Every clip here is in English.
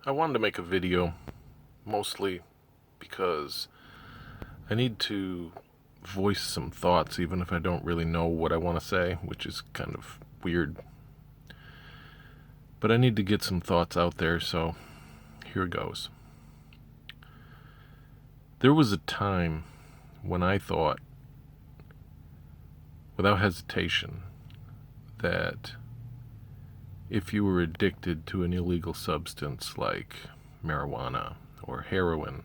I wanted to make a video mostly because I need to voice some thoughts even if I don't really know what I want to say, which is kind of weird. But I need to get some thoughts out there, so here goes. There was a time when I thought, without hesitation, that if you were addicted to an illegal substance like marijuana or heroin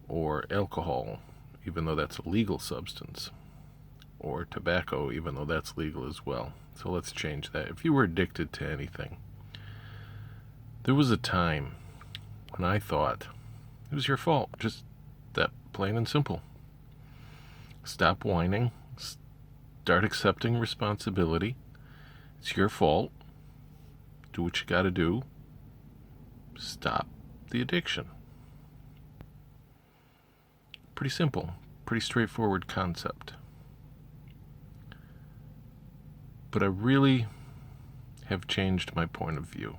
or alcohol, even though that's a legal substance, or tobacco, even though that's legal as well. So let's change that. If you were addicted to anything, there was a time when I thought it was your fault. Just that plain and simple. Stop whining. Start accepting responsibility. It's your fault. Do what you gotta do. Stop the addiction. Pretty simple. Pretty straightforward concept. But I really have changed my point of view.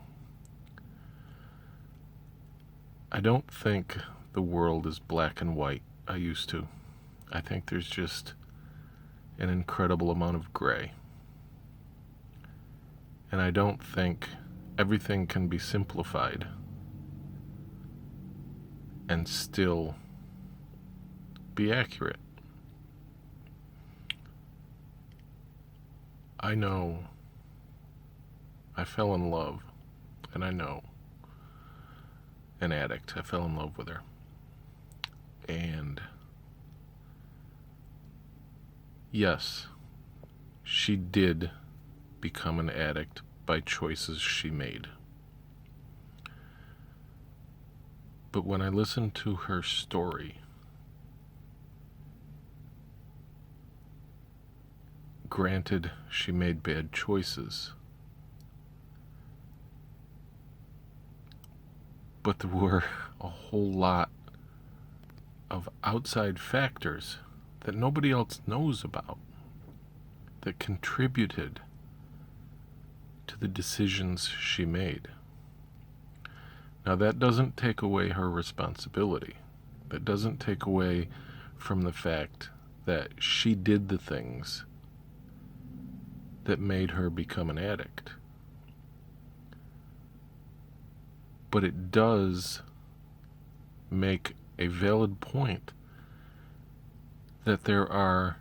I don't think the world is black and white. I used to. I think there's just an incredible amount of gray. And I don't think everything can be simplified and still be accurate. I know I fell in love, and I know an addict. I fell in love with her. And yes, she did become an addict by choices she made. But when I listened to her story, granted, she made bad choices, but there were a whole lot of outside factors that nobody else knows about that contributed to the decisions she made. Now, that doesn't take away her responsibility. That doesn't take away from the fact that she did the things that made her become an addict. But it does make a valid point that there are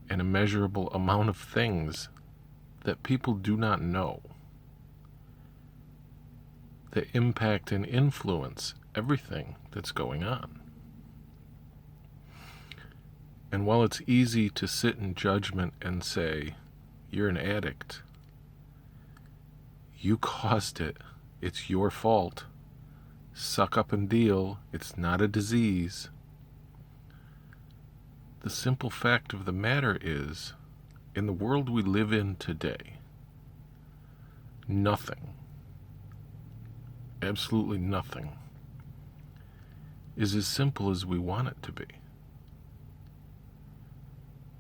an immeasurable amount of things that people do not know that impact and influence everything that's going on. And while it's easy to sit in judgment and say, you're an addict, you caused it, it's your fault, suck up and deal, it's not a disease. The simple fact of the matter is, in the world we live in today, nothing, absolutely nothing, is as simple as we want it to be.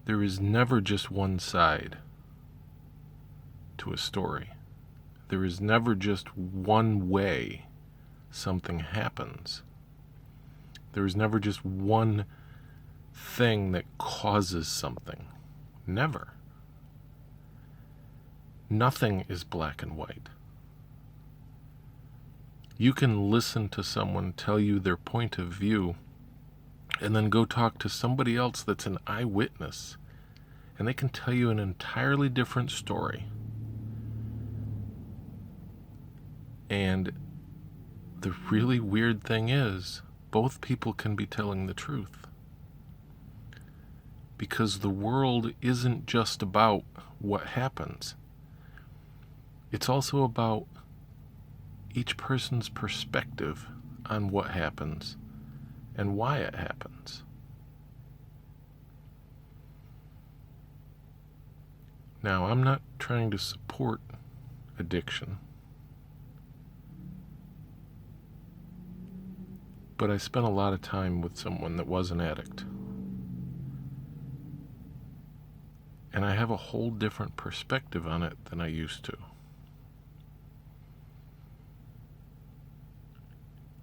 There is never just one side to a story. There is never just one way something happens. There is never just one thing that causes something. Never. Nothing is black and white. You can listen to someone tell you their point of view and then go talk to somebody else that's an eyewitness, and they can tell you an entirely different story. And the really weird thing is, both people can be telling the truth. Because the world isn't just about what happens. It's also about each person's perspective on what happens and why it happens. Now, I'm not trying to support addiction, but I spent a lot of time with someone that was an addict. And I have a whole different perspective on it than I used to.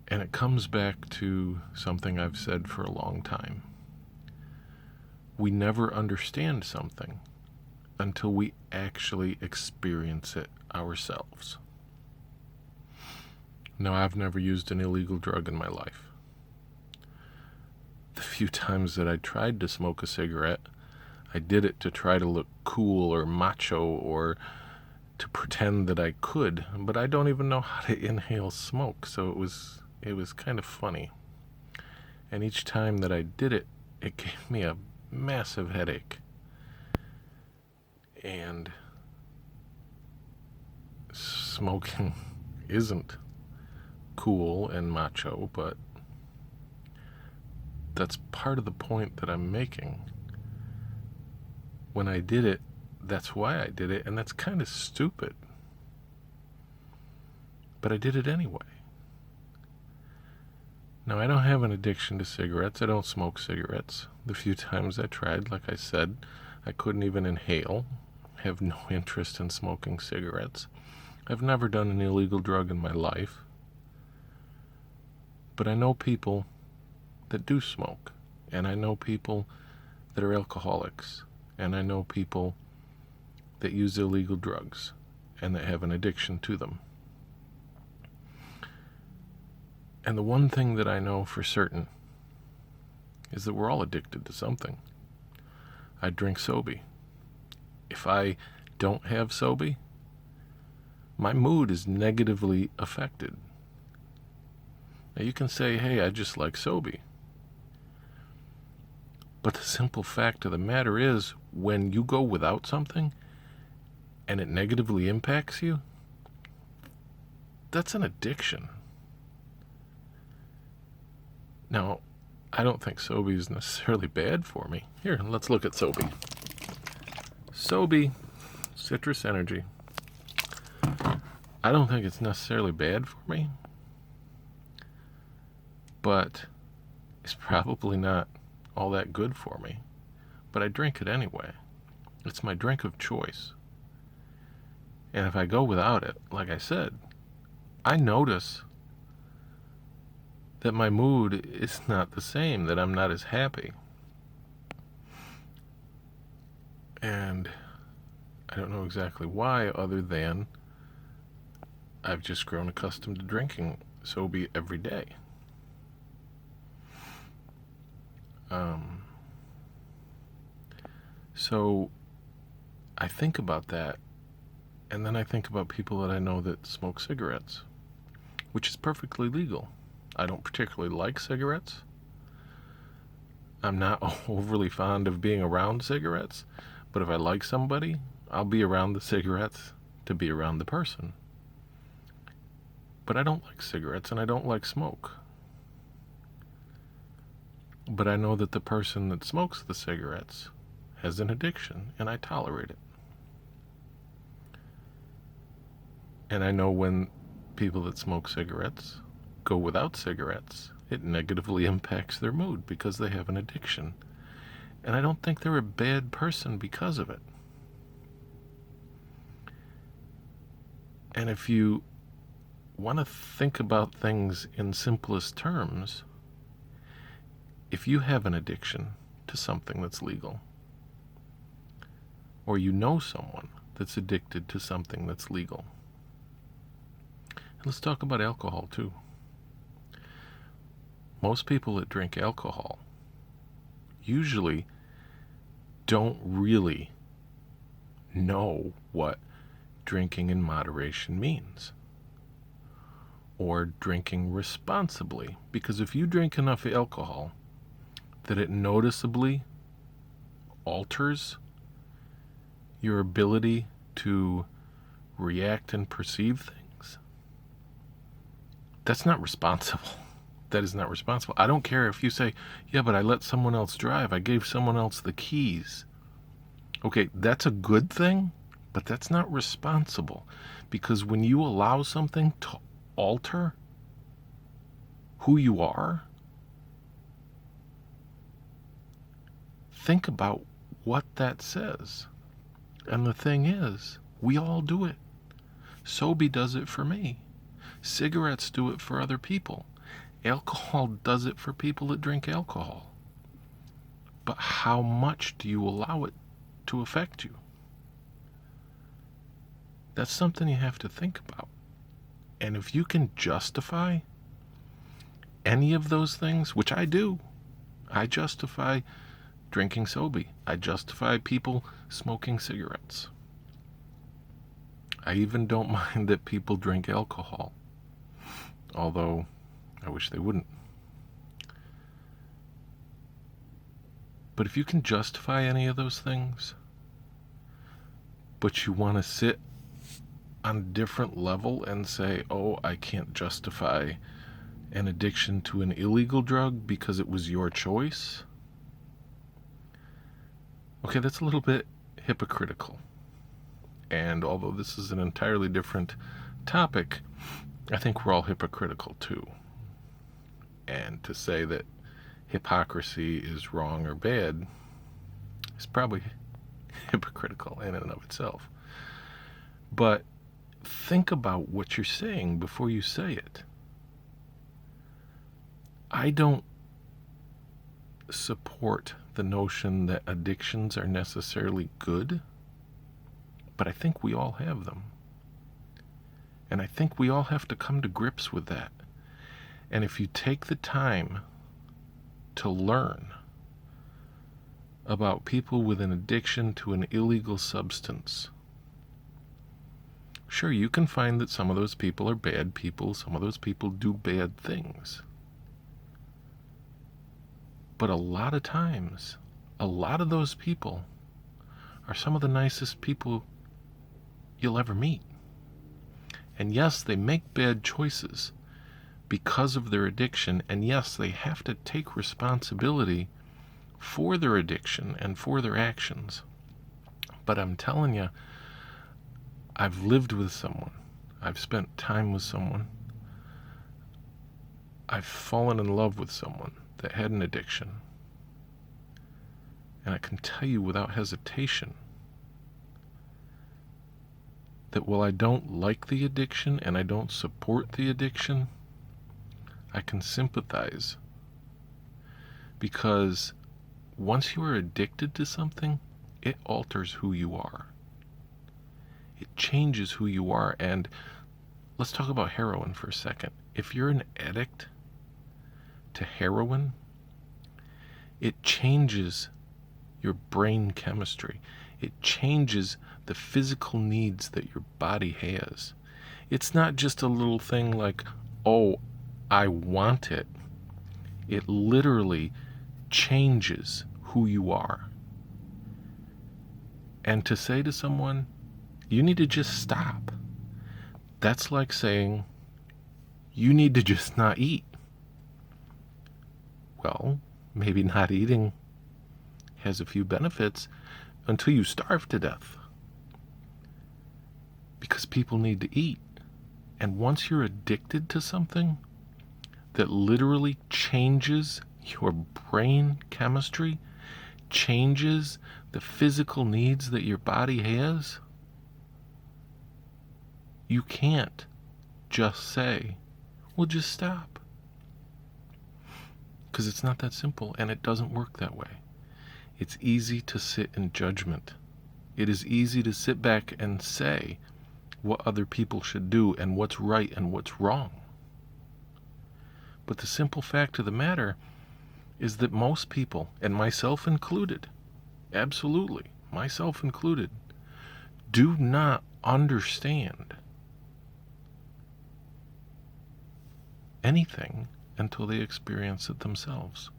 And it comes back to something I've said for a long time. We never understand something until we actually experience it ourselves. Now, I've never used an illegal drug in my life. The few times that I tried to smoke a cigarette, I did it to try to look cool or macho or to pretend that I could, but I don't even know how to inhale smoke, so it was kind of funny. And each time that I did it, it gave me a massive headache. And smoking isn't cool and macho, but that's part of the point that I'm making. When I did it, that's why I did it, and that's kind of stupid. But I did it anyway. Now, I don't have an addiction to cigarettes. I don't smoke cigarettes. The few times I tried, like I said, I couldn't even inhale. I have no interest in smoking cigarettes. I've never done an illegal drug in my life. But I know people that do smoke, and I know people that are alcoholics, and I know people that use illegal drugs and that have an addiction to them. And the one thing that I know for certain is that we're all addicted to something. I drink Sobe. If I don't have Sobe, my mood is negatively affected. Now you can say, hey, I just like Sobe. But the simple fact of the matter is, when you go without something and it negatively impacts you, that's an addiction. Now, I don't think Sobe is necessarily bad for me. Here, let's look at Sobe. Sobe, citrus energy. I don't think it's necessarily bad for me, but it's probably not all that good for me. But I drink it anyway. It's my drink of choice. And if I go without it, like I said, I notice that my mood is not the same, that I'm not as happy. And I don't know exactly why, other than I've just grown accustomed to drinking Sobe every day. So I think about that, and then I think about people that I know that smoke cigarettes, which is perfectly legal. I don't particularly like cigarettes. I'm not overly fond of being around cigarettes, but if I like somebody, I'll be around the cigarettes to be around the person. But I don't like cigarettes, and I don't like smoke. But I know that the person that smokes the cigarettes has an addiction, and I tolerate it. And I know when people that smoke cigarettes go without cigarettes, it negatively impacts their mood because they have an addiction. And I don't think they're a bad person because of it. And if you want to think about things in simplest terms, if you have an addiction to something that's legal, or you know someone that's addicted to something that's legal, and let's talk about alcohol too. Most people that drink alcohol usually don't really know what drinking in moderation means, or drinking responsibly. Because if you drink enough alcohol that it noticeably alters your ability to react and perceive things, that's not responsible. That is not responsible. I don't care if you say, yeah, but I let someone else drive. I gave someone else the keys. Okay, that's a good thing, but that's not responsible. Because when you allow something to alter who you are, think about what that says. And the thing is, we all do it. Sobe does it for me. Cigarettes do it for other people. Alcohol does it for people that drink alcohol. But how much do you allow it to affect you? That's something you have to think about. And if you can justify any of those things, which I do, I justify drinking Sobe. I justify people smoking cigarettes. I even don't mind that people drink alcohol. Although, I wish they wouldn't. But if you can justify any of those things, but you want to sit on a different level and say, oh, I can't justify an addiction to an illegal drug because it was your choice. Okay, that's a little bit hypocritical. And although this is an entirely different topic, I think we're all hypocritical too. And to say that hypocrisy is wrong or bad is probably hypocritical in and of itself. But think about what you're saying before you say it. I don't support the notion that addictions are necessarily good, but I think we all have them. And I think we all have to come to grips with that. And if you take the time to learn about people with an addiction to an illegal substance, sure, you can find that some of those people are bad people, some of those people do bad things. But a lot of times, a lot of those people are some of the nicest people you'll ever meet. And yes, they make bad choices because of their addiction, and yes, they have to take responsibility for their addiction and for their actions. But I'm telling you, I've lived with someone, I've spent time with someone, I've fallen in love with someone that had an addiction, and I can tell you without hesitation that while I don't like the addiction and I don't support the addiction, I can sympathize, because once you are addicted to something, it alters who you are. It changes who you are. And let's talk about heroin for a second. If you're an addict to heroin, it changes your brain chemistry. It changes the physical needs that your body has. It's not just a little thing like, oh, I want it. It literally changes who you are. And to say to someone, you need to just stop, that's like saying, you need to just not eat. Well, maybe not eating has a few benefits until you starve to death. Because people need to eat. And once you're addicted to something that literally changes your brain chemistry, changes the physical needs that your body has, you can't just say, well, just stop. Because it's not that simple, and it doesn't work that way. It's easy to sit in judgment. It is easy to sit back and say what other people should do and what's right and what's wrong. But the simple fact of the matter is that most people, and myself included, absolutely, myself included, do not understand anything until they experience it themselves.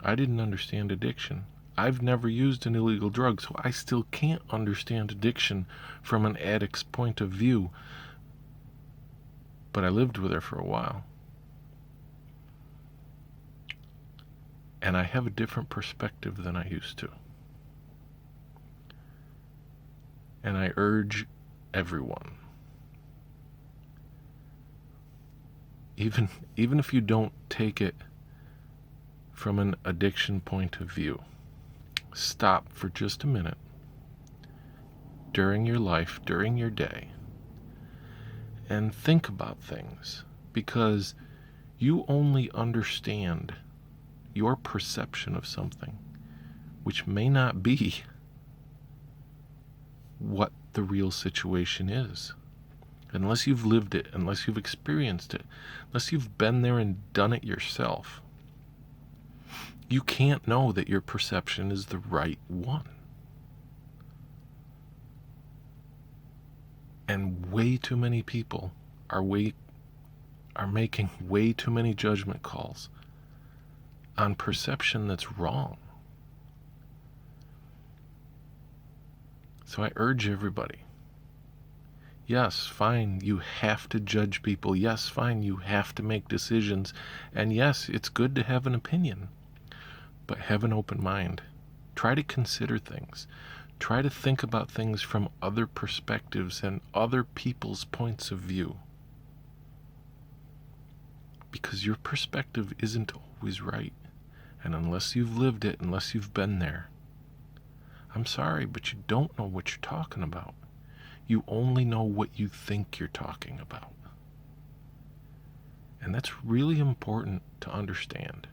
I didn't understand addiction. I've never used an illegal drug, so I still can't understand addiction from an addict's point of view. But I lived with her for a while. And I have a different perspective than I used to. And I urge everyone, even if you don't take it from an addiction point of view, stop for just a minute during your life, during your day, and think about things. because you only understand your perception of something, which may not be what the real situation is. Unless you've lived it, unless you've experienced it, unless you've been there and done it yourself, you can't know that your perception is the right one. And way too many people are making way too many judgment calls on perception that's wrong. So I urge everybody, yes, fine, you have to judge people. Yes, fine, you have to make decisions. And yes, it's good to have an opinion. But have an open mind. Try to consider things. Try to think about things from other perspectives and other people's points of view. Because your perspective isn't always right. And unless you've lived it, unless you've been there, I'm sorry, but you don't know what you're talking about. You only know what you think you're talking about. And that's really important to understand.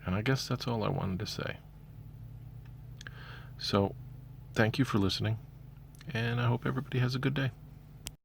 And I guess that's all I wanted to say. So, thank you for listening, and I hope everybody has a good day.